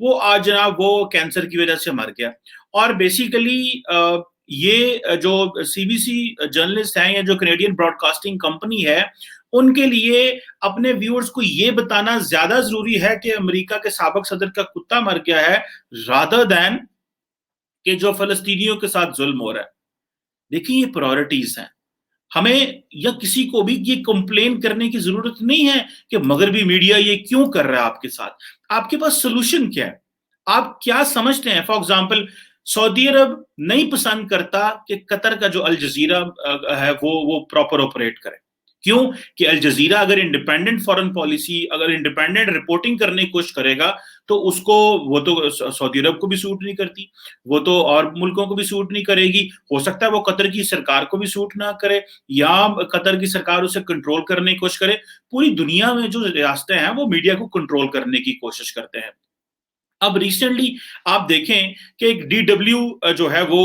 وہ آج جناب وہ کینسر کی وجہ سے مر گیا. اور بیسیکلی یہ جو سی بی سی جرنلسٹ ہیں یا جو کینیڈین براڈ کاسٹنگ کمپنی ہے, ان کے لیے اپنے ویورز کو یہ بتانا زیادہ ضروری ہے کہ امریکہ کے سابق صدر کا کتا مر گیا ہے, رادر دین کہ جو فلسطینیوں کے ساتھ ظلم ہو رہا ہے. دیکھیں یہ پرائورٹیز ہیں. ہمیں یا کسی کو بھی یہ کمپلین کرنے کی ضرورت نہیں ہے کہ مغربی میڈیا یہ کیوں کر رہا ہے آپ کے ساتھ. آپ کے پاس سولوشن کیا ہے, آپ کیا سمجھتے ہیں؟ فار ایگزامپل سعودی عرب نہیں پسند کرتا کہ قطر کا جو الجزیرہ ہے وہ پراپر آپریٹ کرے. کیوں کہ الجزیرہ اگر انڈیپینڈنٹ فارن پالیسی, اگر انڈیپینڈنٹ رپورٹنگ کرنے کی کوشش کرے گا تو اس کو, وہ تو سعودی عرب کو بھی سوٹ نہیں کرتی, وہ تو اور ملکوں کو بھی سوٹ نہیں کرے گی. ہو سکتا ہے وہ قطر کی سرکار کو بھی سوٹ نہ کرے, یا قطر کی سرکار اسے کنٹرول کرنے کی کوشش کرے. پوری دنیا میں جو ریاستیں ہیں وہ میڈیا کو کنٹرول کرنے کی کوشش کرتے ہیں. اب ریسنٹلی آپ دیکھیں کہ ایک ڈی ڈبلیو جو ہے وہ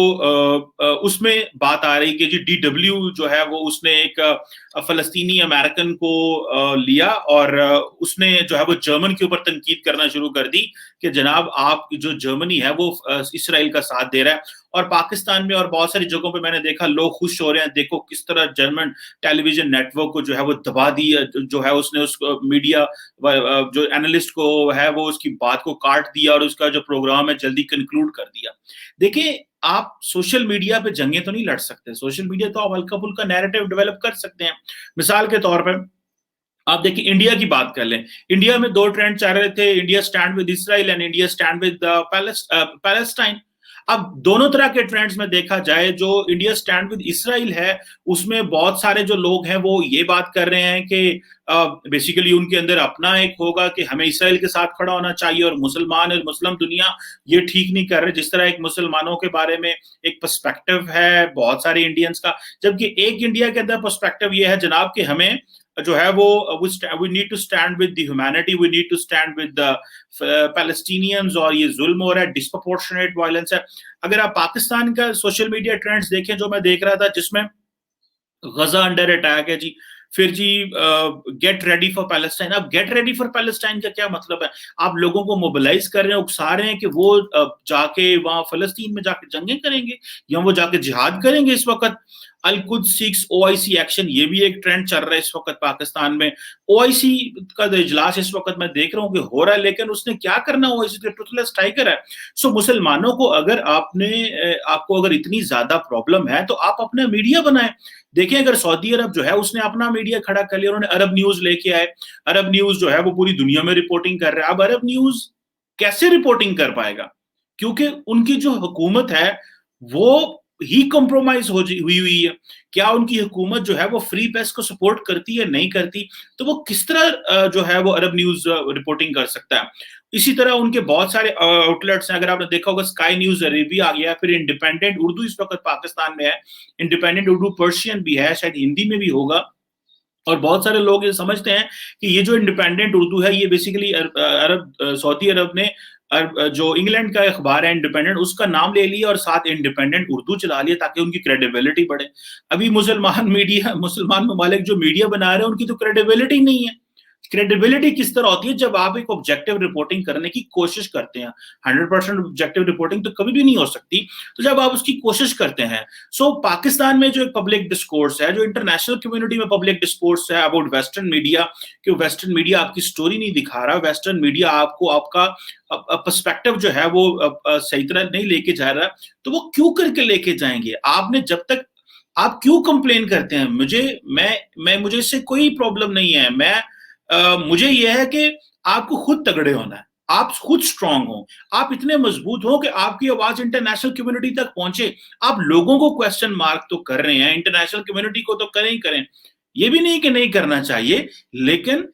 اس میں بات آ رہی کہ جی ڈی ڈبلیو جو ہے وہ اس نے ایک فلسطینی امریکن کو لیا اور اس نے جو ہے وہ جرمن کے اوپر تنقید کرنا شروع کر دی کہ جناب آپ جو جرمنی ہے وہ اسرائیل کا ساتھ دے رہا ہے. اور پاکستان میں اور بہت ساری جگہوں پہ میں نے دیکھا لوگ خوش ہو رہے ہیں, دیکھو کس طرح جرمن ٹیلی ویژن نیٹ ورک کو جو ہے وہ دبا دی, جو ہے اس نے اس میڈیا جو اینالسٹ کو ہے وہ اس کی بات کو کاٹ دیا اور اس کا جو پروگرام ہے جلدی کنکلوڈ کر دیا. دیکھیں آپ سوشل میڈیا پہ جنگیں تو نہیں لڑ سکتے, سوشل میڈیا تو آپ ہلکا پھلکا نیریٹو ڈیولپ کر سکتے ہیں. مثال کے طور پہ آپ دیکھیں انڈیا کی بات کر لیں, انڈیا میں دو ٹرینڈ چل رہے تھے, India stand with Israel and India stand with Palestine. اب دونوں طرح کے ٹرینڈز میں دیکھا جائے, جو انڈیا اسٹینڈ ود اسرائیل ہے اس میں بہت سارے جو لوگ ہیں وہ یہ بات کر رہے ہیں کہ بیسیکلی ان کے اندر اپنا ایک ہوگا کہ ہمیں اسرائیل کے ساتھ کھڑا ہونا چاہیے, اور مسلمان اور مسلم دنیا یہ ٹھیک نہیں کر رہے. جس طرح ایک مسلمانوں کے بارے میں ایک پرسپیکٹو ہے بہت سارے انڈینز کا, جبکہ ایک انڈیا کے اندر پرسپیکٹو یہ ہے جناب کہ ہمیں جو ہے وہ we need to stand with the humanity, we need to stand with the Palestinians, اور یہ ظلم ہو رہا ہے, disproportionate violence ہے. اگر آپ پاکستان کا سوشل میڈیا ٹرینڈز دیکھیں جو میں دیکھ رہا تھا, جس میں غزہ انڈر اٹیک ہے جی, پھر جی گیٹ ریڈی فار پیلسٹائن. اب گیٹ ریڈی فار پیلسٹائن کا کیا مطلب ہے؟ آپ لوگوں کو موبلائز کر رہے ہیں, اکسا رہے ہیں کہ وہ جا کے وہاں فلسطین میں جا کے جنگیں کریں گے یا وہ جا کے جہاد کریں گے. اس وقت القدس سیکس او آئی سی ایکشن, یہ بھی ایک ٹرینڈ چل رہا ہے اس وقت پاکستان میں. او آئی سی کا اجلاس اس وقت میں دیکھ رہا ہوں کہ ہو رہا ہے, لیکن اس نے کیا کرنا, او آئی سی تو ٹوٹل اسٹرائکر ہے. سو مسلمانوں کو اگر آپ کو اگر اتنی زیادہ پرابلم ہے تو آپ اپنا میڈیا بنائیں. دیکھیں اگر سعودی عرب جو ہے اس نے اپنا میڈیا کھڑا کر لیا, انہوں نے عرب نیوز لے کے آئے, عرب نیوز جو ہے وہ پوری دنیا میں رپورٹنگ کر رہا ہے. اب عرب نیوز کیسے رپورٹنگ کر پائے گا؟ کیونکہ ان کی جو حکومت ہے وہ ہی کمپرومائز ہوئی ہے. کیا ان کی حکومت جو ہے وہ فری پریس کو سپورٹ کرتی ہے؟ نہیں کرتی. تو وہ کس طرح جو ہے وہ عرب نیوز رپورٹنگ کر سکتا ہے؟ اسی طرح ان کے بہت سارے آؤٹ لیٹس ہیں, اگر آپ نے دیکھا ہوگا اسکائی نیوز عربی آ گیا, پھر انڈیپینڈنٹ اردو اس وقت پاکستان میں ہے, انڈیپینڈنٹ اردو پرشین بھی ہے, شاید ہندی میں بھی ہوگا. اور بہت سارے لوگ یہ سمجھتے ہیں کہ یہ جو انڈیپینڈنٹ اردو ہے یہ بیسیکلی سعودی عرب نے جو انگلینڈ کا اخبار ہے انڈیپینڈنٹ, اس کا نام لے لیا اور ساتھ انڈیپینڈنٹ اردو چلا لیا تاکہ ان کی کریڈیبلٹی بڑھے. ابھی مسلمان ممالک جو میڈیا بنا رہے ہیں ان کی تو کریڈیبلٹی نہیں ہے. کریڈیبلٹی کس طرح ہوتی ہے؟ جب آپ ایک آبجیکٹو رپورٹنگ کرنے کی کوشش کرتے ہیں. 100% آبجیکٹو رپورٹنگ تو کبھی بھی نہیں ہو سکتی, تو جب آپ اس کی کوشش کرتے ہیں. سو پاکستان میں جو ایک پبلک ڈسکورس ہے, جو انٹرنیشنل کمیونٹی میں پبلک ڈسکورس ہے اباؤٹ ویسٹرن میڈیا, کہ ویسٹرن میڈیا آپ کی سٹوری نہیں دکھا رہا, ویسٹرن میڈیا آپ کو آپ کا پرسپیکٹو جو ہے وہ صحیح طرح نہیں لے کے جا رہا, تو وہ کیوں کر کے لے کے جائیں گے؟ آپ نے جب تک آپ کیوں کمپلین کرتے ہیں؟ مجھے اس سے کوئی پرابلم نہیں ہے. مجھے یہ ہے کہ آپ کو خود تگڑے ہونا ہے, آپ خود سٹرونگ ہوں, آپ اتنے مضبوط ہوں کہ آپ کی آواز انٹرنیشنل کمیونٹی تک پہنچے. آپ لوگوں کو کوسچن مارک تو کر رہے ہیں, انٹرنیشنل کمیونٹی کو تو کریں ہی کریں, یہ بھی نہیں کہ نہیں کرنا چاہیے, لیکن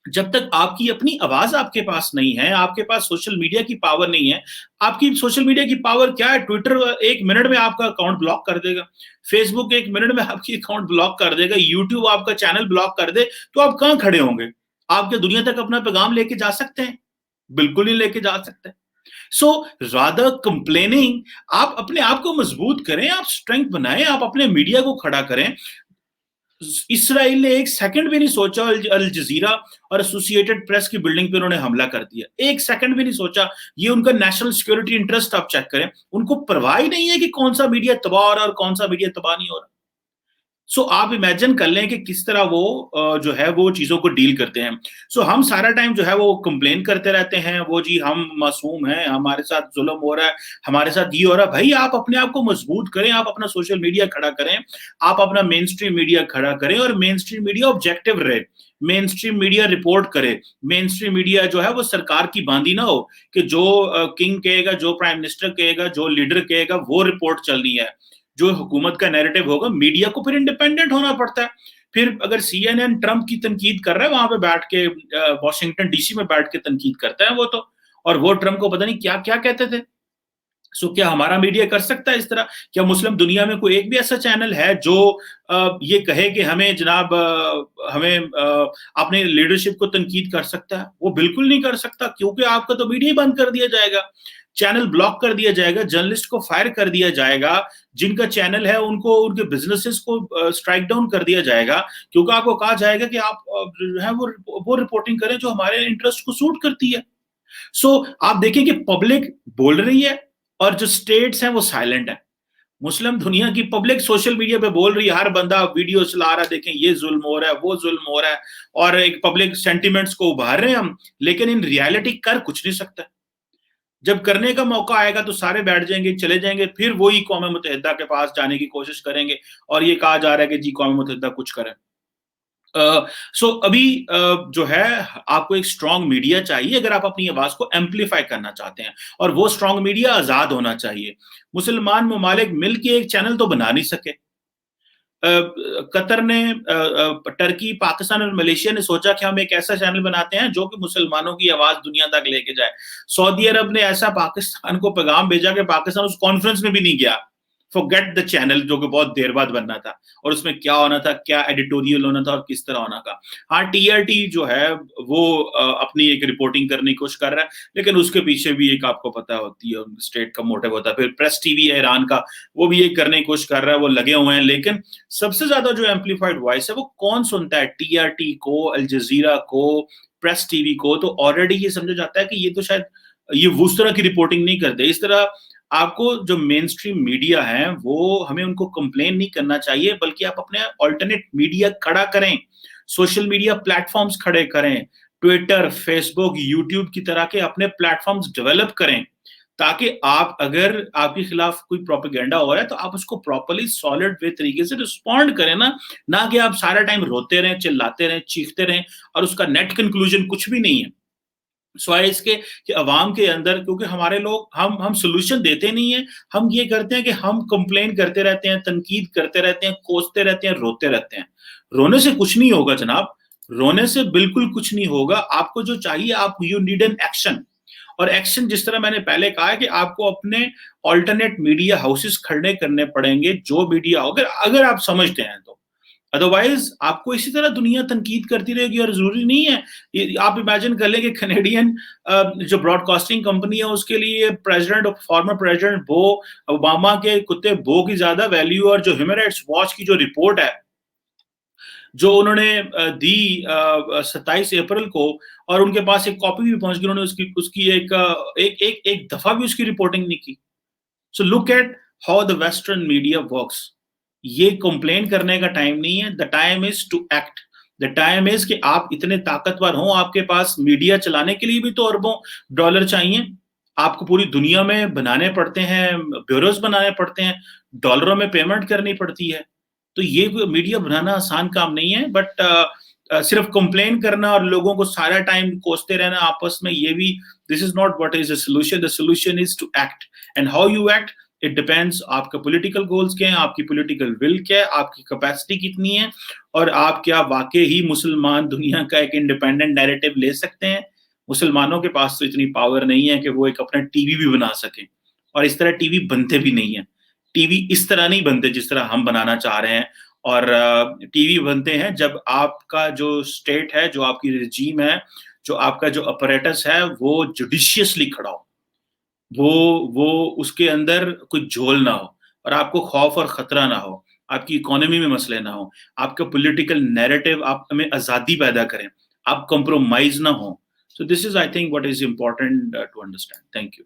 جب تک آپ کی اپنی آواز آپ کے پاس نہیں ہے, آپ کے پاس سوشل میڈیا کی پاور نہیں ہے. آپ کی سوشل میڈیا کی پاور کیا ہے؟ ٹویٹر 1 منٹ میں آپ کا اکاؤنٹ بلاک کر دے گا, فیس بک 1 منٹ میں آپ کی اکاؤنٹ بلاک کر دے گا, یوٹیوب آپ کا چینل بلاک کر دے, تو آپ کہاں کھڑے ہوں گے؟ آپ کے دنیا تک اپنا پیغام لے کے جا سکتے ہیں؟ بالکل نہیں لے کے جا سکتے. سو رادر اسرائیل نے ایک سیکنڈ بھی نہیں سوچا, الجزیرہ اور ایسوسیٹڈ پریس کی بلڈنگ پہ انہوں نے حملہ کر دیا, ایک سیکنڈ بھی نہیں سوچا. یہ ان کا نیشنل سیکورٹی انٹرسٹ آپ چیک کریں, ان کو پرواہ ہی نہیں ہے کہ کون سا میڈیا تباہ ہو رہا ہے اور کون سا میڈیا تباہ نہیں ہو رہا. سو آپ امیجن کر لیں کہ کس طرح وہ جو ہے وہ چیزوں کو ڈیل کرتے ہیں. سو ہم سارا ٹائم جو ہے وہ کمپلین کرتے رہتے ہیں, وہ جی ہم معصوم ہیں, ہمارے ساتھ ظلم ہو رہا ہے, ہمارے ساتھ یہ ہو رہا ہے. بھائی آپ اپنے آپ کو مضبوط کریں, آپ اپنا سوشل میڈیا کھڑا کریں, آپ اپنا مین اسٹریم میڈیا کھڑا کریں, اور مین اسٹریم میڈیا آبجیکٹو رہے, مین اسٹریم میڈیا رپورٹ کرے, مین اسٹریم میڈیا جو ہے وہ سرکار کی باندھی نہ ہو کہ جو کنگ کہے گا, جو پرائم منسٹر کہے گا, جو لیڈر کہے گا وہ رپورٹ چلنی ہے. جو حکومت کا نیریٹو ہوگا, میڈیا کو پھر انڈیپینڈنٹ ہونا پڑتا ہے. پھر اگر سی این این ٹرمپ کی تنقید کر رہا ہے وہاں پہ بیٹھ کے, واشنگٹن ڈی سی میں بیٹھ کے تنقید کرتا ہے وہ تو, اور وہ ٹرمپ کو پتہ نہیں کیا کیا کہتے تھے. سو کیا ہمارا میڈیا کر سکتا ہے اس طرح؟ کیا مسلم دنیا میں کوئی ایک بھی ایسا چینل ہے جو یہ کہے کہ ہمیں جناب ہمیں اپنے لیڈرشپ کو تنقید کر سکتا ہے؟ وہ بالکل نہیں کر سکتا, کیونکہ آپ کا تو میڈیا ہی بند کر دیا جائے گا, چینل بلاک کر دیا جائے گا, جرنلسٹ کو فائر کر دیا جائے گا, جن کا چینل ہے ان کو ان کے بزنسز کو اسٹرائک ڈاؤن کر دیا جائے گا, کیونکہ آپ کو کہا جائے گا کہ آپ جو ہے وہ رپورٹنگ کریں جو ہمارے انٹرسٹ کو سوٹ کرتی ہے. سو آپ دیکھیں کہ پبلک بول رہی ہے اور جو سٹیٹس ہیں وہ سائلنٹ ہیں. مسلم دنیا کی پبلک سوشل میڈیا پہ بول رہی ہے, ہر بندہ ویڈیو چلا رہا ہے, دیکھیں یہ ظلم ہو رہا ہے, وہ ظلم ہو رہا ہے, اور ایک پبلک سینٹیمنٹس کو ابھار رہے ہیں ہم, لیکن ان ریالٹی کر کچھ نہیں سکتا. جب کرنے کا موقع آئے گا تو سارے بیٹھ جائیں گے, چلے جائیں گے, پھر وہی اقوام متحدہ کے پاس جانے کی کوشش کریں گے, اور یہ کہا جا رہا ہے کہ جی اقوام متحدہ کچھ کرے. سو ابھی جو ہے آپ کو ایک اسٹرانگ میڈیا چاہیے اگر آپ اپنی آواز کو ایمپلیفائی کرنا چاہتے ہیں, اور وہ اسٹرانگ میڈیا آزاد ہونا چاہیے. مسلمان ممالک مل کے ایک چینل تو بنا نہیں سکے. قطر نے, ٹرکی, پاکستان اور ملیشیا نے سوچا کہ ہم ایک ایسا چینل بناتے ہیں جو کہ مسلمانوں کی آواز دنیا تک لے کے جائے. سعودی عرب نے ایسا پاکستان کو پیغام بھیجا کہ پاکستان اس کانفرنس میں بھی نہیں گیا. forget the channel جو کہ بہت دیر بعد بننا تھا, اور اس میں کیا ہونا تھا, کیا ایڈیٹوریل ہونا تھا اور کس طرح ہونا تھا. ہاں ٹی آر ٹی جو ہے وہ اپنی ایک رپورٹنگ کرنے کی کوشش کر رہا ہے, لیکن اس کے پیچھے بھی ایک آپ کو پتہ ہوتی ہے اسٹیٹ کا موٹو ہوتا ہے. پھر پریس ٹی وی ہے ایران کا, وہ بھی ایک کرنے کی کوشش کر رہا ہے, وہ لگے ہوئے ہیں. لیکن سب سے زیادہ جو ایمپلیفائڈ وائس ہے وہ کون سنتا ہے؟ ٹی آر ٹی کو, الجزیرہ کو, پریس ٹی وی کو. تو آلریڈی یہ سمجھا جاتا ہے کہ یہ تو شاید یہ اس طرح کی رپورٹنگ نہیں کرتے. اس طرح آپ کو جو مین اسٹریم میڈیا ہیں وہ ہمیں ان کو کمپلین نہیں کرنا چاہیے, بلکہ آپ اپنے آلٹرنیٹ میڈیا کھڑا کریں, سوشل میڈیا پلیٹ فارمز کھڑے کریں, ٹویٹر, فیس بک, یوٹیوب کی طرح کے اپنے پلیٹ فارمز ڈیولپ کریں, تاکہ آپ اگر آپ کے خلاف کوئی پروپیگنڈا ہو رہا ہے تو آپ اس کو پراپرلی سالڈ وے طریقے سے رسپونڈ کریں نا, نہ کہ آپ سارا ٹائم روتے رہیں, چلاتے رہیں, چیختے رہیں, اور اس کا نیٹ کنکلوژن کچھ بھی نہیں ہے. سوائے اس کے کہ عوام کے اندر, کیونکہ ہمارے لوگ ہم سولوشن دیتے نہیں ہیں, ہم یہ کرتے ہیں کہ ہم کمپلین کرتے رہتے ہیں, تنقید کرتے رہتے ہیں, کوستے رہتے ہیں, روتے رہتے ہیں. رونے سے کچھ نہیں ہوگا جناب, رونے سے بالکل کچھ نہیں ہوگا. آپ کو جو چاہیے, آپ یو نیڈ این ایکشن, اور ایکشن جس طرح میں نے پہلے کہا ہے کہ آپ کو اپنے آلٹرنیٹ میڈیا ہاؤسز کھڑے کرنے پڑیں گے, جو میڈیا اگر آپ سمجھتے ہیں تو. ادروائز آپ کو اسی طرح دنیا تنقید کرتی رہے گی, اور ضروری نہیں ہے. آپ امیجن کر لیں کہ کینیڈین جو براڈ کاسٹنگ کمپنی ہے اس کے لیے فارمر پریزیڈنٹ بو اوباما کے کتے بو کی زیادہ ویلیو, اور جو ہیومن رائٹس واچ کی جو رپورٹ ہے جو انہوں نے دی 27 اپریل کو, اور ان کے پاس ایک کاپی بھی پہنچ گئی, انہوں نے اس کی ایک دفعہ بھی اس کی رپورٹنگ نہیں کی. So look at how the western media works. یہ کمپلین کرنے کا ٹائم نہیں ہے, the time is to act. The time is کہ آپ اتنے طاقتور ہوں, آپ کے پاس میڈیا چلانے کے لیے بھی تو اربوں ڈالر چاہیے. آپ کو پوری دنیا میں بنانے پڑتے ہیں, بیوروز بنانے پڑتے ہیں, ڈالروں میں پیمنٹ کرنی پڑتی ہے. تو یہ میڈیا بنانا آسان کام نہیں ہے. بٹ صرف کمپلین کرنا اور لوگوں کو سارا ٹائم کوستے رہنا آپس میں, یہ بھی this is not what is the solution. The solution is to act, and how you act it depends. آپ کا پولیٹیکل گولز کیا ہیں, آپ کی پولیٹیکل ول کیا ہے, آپ کی کیپیسٹی کتنی ہے, اور آپ کیا واقعی ہی مسلمان دنیا کا ایک انڈیپینڈنٹ نیریٹو لے سکتے ہیں. مسلمانوں کے پاس تو اتنی پاور نہیں ہے کہ وہ ایک اپنا ٹی وی بھی بنا سکیں, اور اس طرح ٹی وی بنتے بھی نہیں ہیں. ٹی وی اس طرح نہیں بنتے جس طرح ہم بنانا چاہ رہے ہیں. اور ٹی وی بنتے ہیں جب آپ کا جو اسٹیٹ ہے, جو آپ کی رجیم ہے, جو آپ کا جو اپریٹس ہے, وہ جوڈیشیسلی کھڑا ہو, وہ اس کے اندر کوئی جھول نہ ہو, اور آپ کو خوف اور خطرہ نہ ہو. آپ کی اکانومی میں مسئلے نہ ہوں، آپ کا پولیٹیکل نیریٹو آپ میں آزادی پیدا کریں، آپ کمپرومائز نہ ہوں. So this is, I think, what is important to understand. Thank you.